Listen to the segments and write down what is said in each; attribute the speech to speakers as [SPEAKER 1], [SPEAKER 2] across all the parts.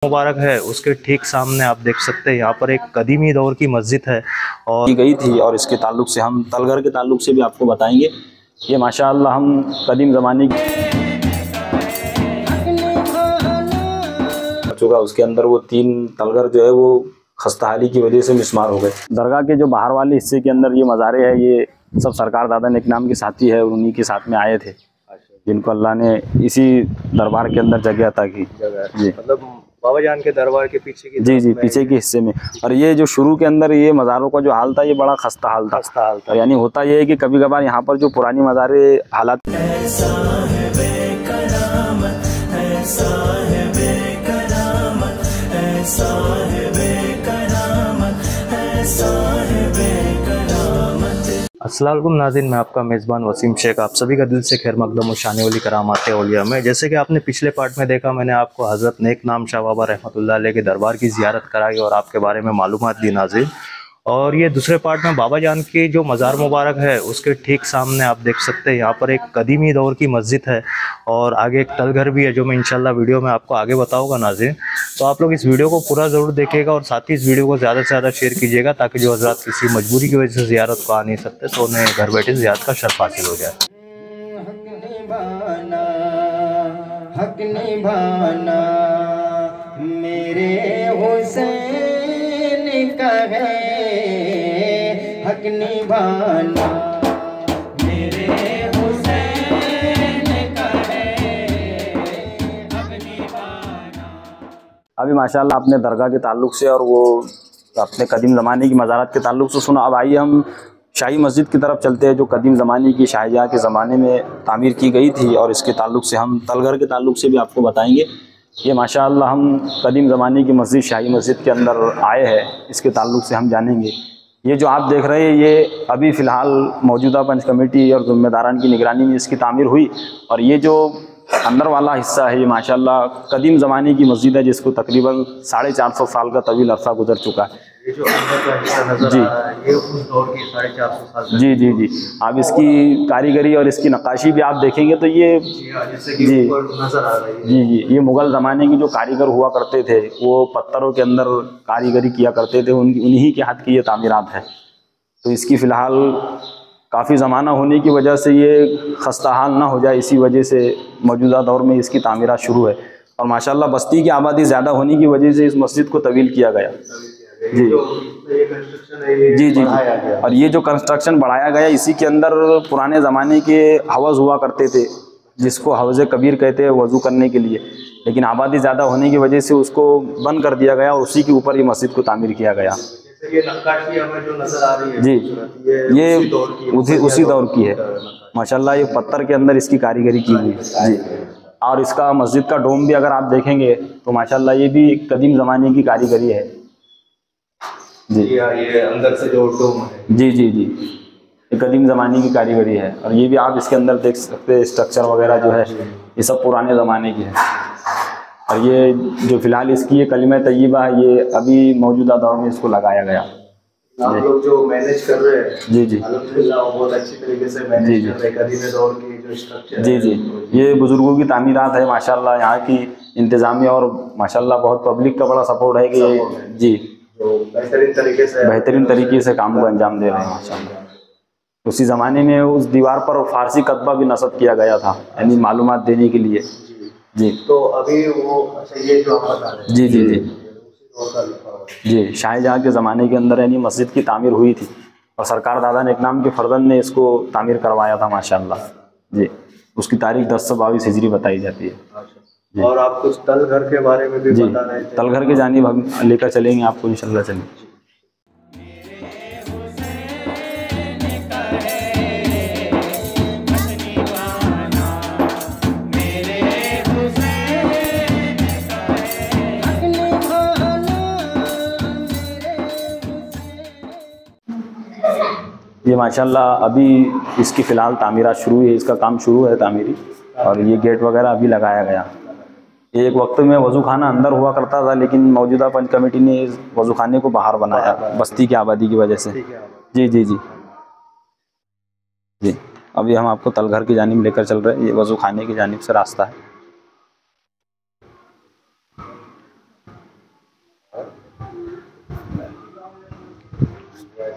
[SPEAKER 1] मुबारक है उसके ठीक सामने आप देख सकते हैं यहाँ पर एक कदीमी दौर की मस्जिद है और
[SPEAKER 2] की गई थी। और इसके ताल्लुक से हम तलघर के ताल्लुक से भी आपको बताएंगे। ये माशाअल्लाह हम कदीम ज़माने की चुका, उसके अंदर वो 3 तलघर जो है वो खस्ताहाली की वजह से मिस्मार हो गए। दरगाह के जो बाहर वाले हिस्से के अंदर ये मज़ारे हैं, ये सब सरकार दादा नेक नाम के साथी है, उन्हीं के साथ में आए थे जिनको अल्लाह ने इसी दरबार के अंदर जगह अता की। जी,
[SPEAKER 1] मतलब बाबा जान के दरबार के पीछे की
[SPEAKER 2] जी पीछे के हिस्से में। और ये जो शुरू के अंदर ये मज़ारों का जो हाल था, ये बड़ा खस्ता हाल था। यानी होता ये है कि कभी कभार यहाँ पर जो पुरानी मज़ारे हालात
[SPEAKER 1] अस्सलाम वालेकुम नाज़रीन, मैं आपका मेज़बान वसीम शेख आप सभी का दिल से खैर मकदम और शान वाली करामात औलिया में। जैसे कि आपने पिछले पार्ट में देखा, मैंने आपको हज़रत नेक नाम शाह बाबा रहमतुल्लाह अलैह के दरबार की ज़ियारत कराई और आपके बारे में मालूमात दी नाज़रीन। और ये दूसरे पार्ट में बाबा जान की जो मज़ार मुबारक है उसके ठीक सामने आप देख सकते हैं यहाँ पर एक कदीमी दौर की मस्जिद है और आगे एक तलघर भी है, जो मैं इंशाल्लाह वीडियो में आपको आगे बताऊंगा नाज़रीन। तो आप लोग इस वीडियो को पूरा ज़रूर देखिएगा और साथ ही इस वीडियो को ज़्यादा से ज़्यादा शेयर कीजिएगा ताकि जो हज़रात किसी मजबूरी की वजह से ज़ियारत को आ नहीं सकते तो उन्हें घर बैठे ज़ियारत का शर्फ हासिल हो जाए।
[SPEAKER 3] हक निभाना मेरे हुसैन का है, हक निभाना मेरे हुसैन का है, हक निभाना।
[SPEAKER 2] अभी माशाल्लाह अपने दरगाह के ताल्लुक से और वो अपने कदीम ज़माने की मज़ारात के ताल्लुक से सुना। अब आइए हम शाही मस्जिद की तरफ चलते हैं, जो कदीम ज़माने की शाहजहाँ के ज़माने में तामीर की गई थी। और इसके ताल्लुक से हम तलघर के ताल्लुक से भी आपको बताएंगे। ये माशाअल्लाह हम कदीम ज़माने की मस्जिद शाही मस्जिद के अंदर आए हैं, इसके ताल्लुक से हम जानेंगे। ये जो आप देख रहे हैं, ये अभी फ़िलहाल मौजूदा पंच कमेटी और ज़िम्मेदारान की निगरानी में इसकी तामीर हुई। और ये जो अंदर वाला हिस्सा है, ये माशाअल्लाह कदीम ज़माने की मस्जिद है, जिसको तकरीबन 450 साल का तवील अरसा गुजर चुका है।
[SPEAKER 1] ये जो अंदर का हिस्सा नजर आ रहा है, ये उस दौर की 450 साल
[SPEAKER 2] जी। आप इसकी कारीगरी और इसकी नक्काशी भी आप देखेंगे तो ये
[SPEAKER 1] जैसे कि ऊपर नजर आ रही है।
[SPEAKER 2] जी ये मुग़ल ज़माने की जो कारीगर हुआ करते थे, वो पत्थरों के अंदर कारीगरी किया करते थे, उन्हीं के हाथ की ये तामीरात है। तो इसकी फ़िलहाल काफ़ी ज़माना होने की वजह से ये खस्ता हाल ना हो जाए, इसी वजह से मौजूदा दौर में इसकी तामीरात शुरू है। और माशाल्लाह बस्ती की आबादी ज़्यादा होने की वजह से इस मस्जिद को तवील किया गया। जी। और ये जो कंस्ट्रक्शन बढ़ाया गया, इसी के अंदर पुराने ज़माने के हवज़ हुआ करते थे, जिसको हवज़ कबीर कहते हैं वज़ू करने के लिए। लेकिन आबादी ज़्यादा होने की वजह से उसको बंद कर दिया गया और उसी के ऊपर ये मस्जिद को तामीर किया गया।
[SPEAKER 1] ये नक्काशी हमें जो नजर आ रही है
[SPEAKER 2] जी, ये उसी दौर की है माशाल्लाह। ये पत्थर के अंदर इसकी कारीगरी की हुई जी। और इसका मस्जिद का डोम भी अगर आप देखेंगे तो माशाल्लाह ये भी कदीम ज़माने की कारीगरी है जी।
[SPEAKER 1] ये अंदर से जो डोम है
[SPEAKER 2] जी ये कदीम ज़माने की कारीगरी है। और ये भी आप इसके अंदर देख सकते हैं, स्ट्रक्चर वगैरह जो है ये सब पुराने ज़माने की है। और ये जो फ़िलहाल इसकी ये कलिमा तय्यबा है, ये अभी मौजूदा दौर में इसको लगाया गया।
[SPEAKER 1] आप लोग जो मैनेज कर रहे हैं
[SPEAKER 2] जी
[SPEAKER 1] अल्हम्दुलिल्लाह बहुत अच्छी तरीके से मैनेज कर रहे हैं। कदीम दौर की जो स्ट्रक्चर
[SPEAKER 2] जी ये बुज़ुर्गों की तामीरात है माशाल्लाह। यहाँ की इंतज़ामिया और माशाल्लाह बहुत पब्लिक का बड़ा सपोर्ट है कि जी
[SPEAKER 1] बेहतरीन तरीके से
[SPEAKER 2] काम को अंजाम दे रहे हैं माशाल्लाह। उसी ज़माने में उस दीवार पर फ़ारसी कतबा भी नस्ब किया गया था, यानी मालूमात देने के लिए जी।
[SPEAKER 1] तो अभी वो अच्छा ये जो आप बता रहे हैं
[SPEAKER 2] जी शाहजहाँ के ज़माने के अंदर यानी मस्जिद की तामीर हुई थी और सरकार दादा नेक नाम के फर्जंद ने इसको तामीर करवाया था माशाल्लाह जी। उसकी तारीख 1022 हिजरी बताई जाती है।
[SPEAKER 1] और आप कुछ तलघर के बारे में भी बता रहे थे।
[SPEAKER 2] तलघर की जानिब हम लेकर चलेंगे आपको इंशाल्लाह। चलेंगे। ये माशाल्लाह अभी इसकी फ़िलहाल तामीरात शुरू है, इसका काम शुरू है तामीरी। और ये गेट वगैरह अभी लगाया गया। एक वक्त में वज़ू खाना अंदर हुआ करता था, लेकिन मौजूदा पंच कमेटी ने इस वज़ू खाने को बाहर बनाया बस्ती की आबादी की वजह से जी। अभी हम आपको तलघर की जानिब लेकर चल रहे हैं। ये वज़ू खाने की जानिब से रास्ता है।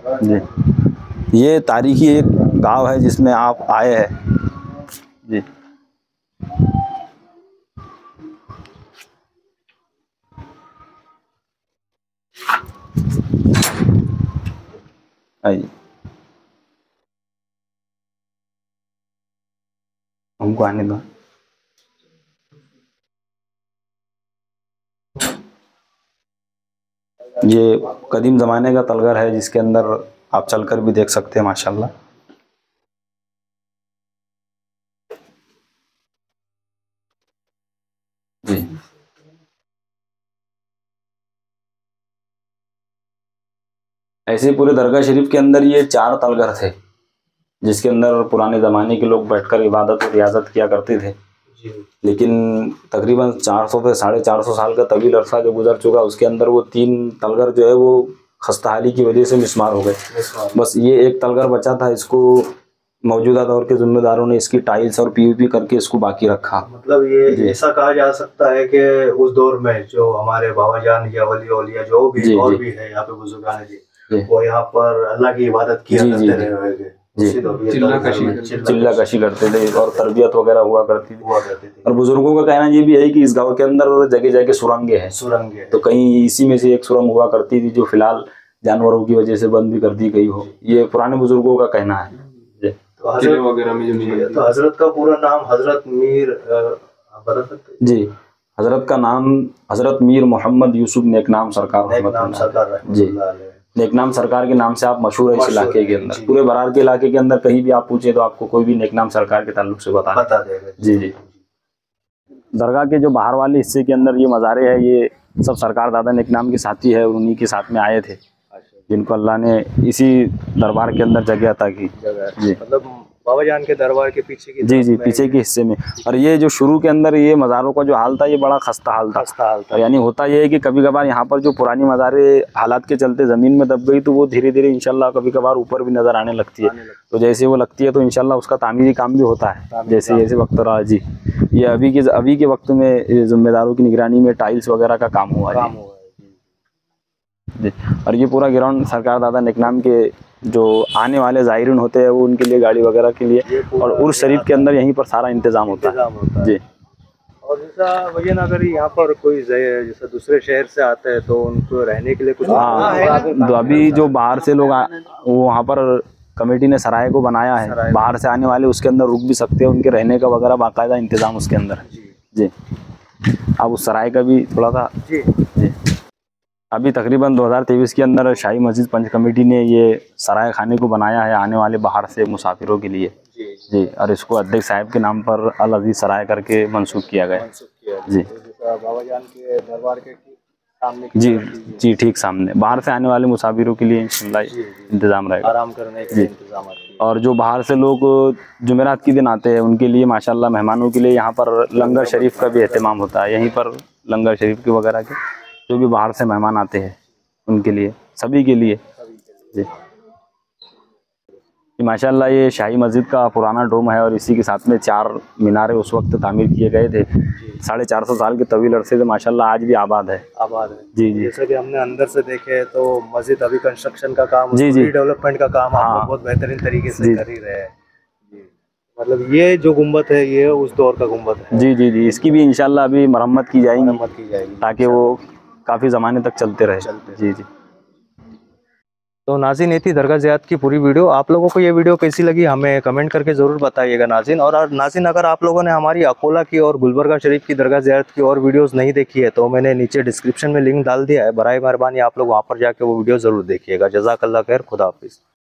[SPEAKER 2] जी। ये तारीखी एक गांव है जिसमें आप आए हैं जी। आइए, हमको आने दो। ये कदीम ज़माने का तलगर है जिसके अंदर आप चलकर भी देख सकते हैं माशाल्लाह। जी। ऐसे ही पूरे दरगाह शरीफ के अंदर ये 4 तलगर थे जिसके अंदर पुराने ज़माने के लोग बैठकर इबादत और रियाजत किया करते थे। लेकिन तकरीबन 400 से 450 साल का तवील अरसा जो गुजर चुका, उसके अंदर वो 3 तलगर जो है वो खस्ताहाली की वजह से मिस्मार हो गए। बस ये एक तलगर बचा था, इसको मौजूदा दौर के जिम्मेदारों ने इसकी टाइल्स और पीओपी करके इसको बाकी रखा।
[SPEAKER 1] मतलब ये ऐसा कहा जा सकता है कि उस दौर में जो हमारे बाबा जान या वली औलिया जो भी और भी है यहाँ पे बुजुर्गान जी, वो यहाँ पर अल्लाह की इबादत किया करते रहे, चिल्ला कशी करते थे और तरबियत वगैरह हुआ करती थी। और बुजुर्गों का कहना ये भी है कि इस गांव के अंदर जगह जगह सुरंगें हैं, तो कहीं इसी में से एक सुरंग हुआ करती थी जो फिलहाल जानवरों की वजह से बंद भी कर दी गई हो, ये पुराने बुजुर्गों का कहना है। तो हजरत का पूरा नाम हजरत मीर बता सकते
[SPEAKER 2] जी? हजरत का नाम हजरत मीर मोहम्मद यूसुफ नेकनाम सरकार जी। नेकनाम सरकार के नाम से आप मशहूर है इस इलाके के अंदर। पूरे बरार के इलाके के अंदर कहीं भी आप पूछे तो आपको कोई भी नेकनाम सरकार के ताल्लुक से बता देगा। जी जी। दरगाह के जो बाहर वाले हिस्से के अंदर ये मज़ारे है, ये सब सरकार दादा नेकनाम के साथी है, उन्हीं के साथ में आए थे जिनको अल्लाह ने इसी दरबार के अंदर जगह अता की। जी,
[SPEAKER 1] मतलब बाबा जान के दरबार के पीछे की
[SPEAKER 2] जी पीछे के हिस्से में। और ये जो शुरू के अंदर ये मज़ारों का जो हाल था ये बड़ा खस्ता हाल था। यानी होता ये है कि कभी कभार यहाँ पर जो पुरानी मज़ारे हालात के चलते ज़मीन में दब गई तो वो धीरे धीरे इंशाल्लाह कभी कभार ऊपर भी नज़र आने लगती है। तो जैसे वो लगती है तो इंशाल्लाह उसका तामीरी काम भी होता है जैसे जैसे वक्त रहा। जी, ये अभी के वक्त में जिम्मेदारों की निगरानी में टाइल्स वगैरह का काम हुआ है जी। और ये पूरा ग्राउंड सरकार दादा नेकनाम के जो आने वाले ज़ायरीन होते हैं वो उनके लिए गाड़ी वगैरह के लिए और उर्स शरीफ के अंदर यहीं पर सारा इंतज़ाम होता है जी।
[SPEAKER 1] और जैसा वजन अगर यहाँ पर कोई जैसा दूसरे शहर से आते हैं तो उनको रहने के लिए कुछ
[SPEAKER 2] तो अभी जो बाहर से लोग वो वहाँ पर कमेटी ने सराय को बनाया है, बाहर से आने वाले उसके अंदर रुक भी सकते हैं, उनके रहने का वगैरह बाकायदा इंतज़ाम उसके अंदर जी। अब उस सराय का भी थोड़ा सा जी। अभी तकरीबन 2023 के अंदर शाही मस्जिद पंच कमेटी ने ये सराय खाने को बनाया है आने वाले बाहर से मुसाफिरों के लिए जी। और इसको अध्यक्ष साहब के नाम पर अल अजीज सराय करके मंसूब किया गया जी।
[SPEAKER 1] बाबा जान के दरबार के सामने
[SPEAKER 2] जी ठीक सामने बाहर से आने वाले मुसाफिरों के लिए इंतजाम रहेगा,
[SPEAKER 1] आराम करने के लिए इंतजाम।
[SPEAKER 2] और जो बाहर से लोग जुमेरात के दिन आते हैं उनके लिए माशाल्लाह मेहमानों के लिए यहाँ पर लंगर शरीफ का भी एहतमाम होता है। यहीं पर लंगर शरीफ के वगैरह के जो भी बाहर से मेहमान आते हैं उनके लिए, सभी के लिए जी। माशाल्लाह ये शाही मस्जिद का पुराना डोम है और इसी के साथ में 4 मीनारे उस वक्त तामीर किए गए थे। 450 साल के तवील अरसे से माशाल्लाह आज भी आबाद है जी जी।
[SPEAKER 1] जैसे कि हमने अंदर से देखे तो मस्जिद अभी कंस्ट्रक्शन का काम
[SPEAKER 2] जी
[SPEAKER 1] डेवलपमेंट का काम आप बहुत बेहतरीन तरीके से कर ही रहे हैं। मतलब ये जो गुम्बद है ये उस दौर का गुम्बद है
[SPEAKER 2] जी। इसकी भी इंशाल्लाह अभी मरम्मत की जाएगी ताकि वो काफ़ी ज़माने तक चलते रहे जी।
[SPEAKER 1] तो नाज़रीन ये थी दरगाह ज़ियारत की पूरी वीडियो। आप लोगों को ये वीडियो कैसी लगी हमें कमेंट करके ज़रूर बताइएगा नाज़रीन। और नाज़रीन अगर आप लोगों ने हमारी अकोला की और गुलबर्गा शरीफ की दरगाह ज़ियारत की और वीडियोस नहीं देखी है तो मैंने नीचे डिस्क्रिप्शन में लिंक डाल दिया है, बराए मेहरबानी आप लोग वहाँ पर जाके वो वीडियो ज़रूर देखिएगा। जज़ाकल्लाह खैर, खुदा हाफिज़।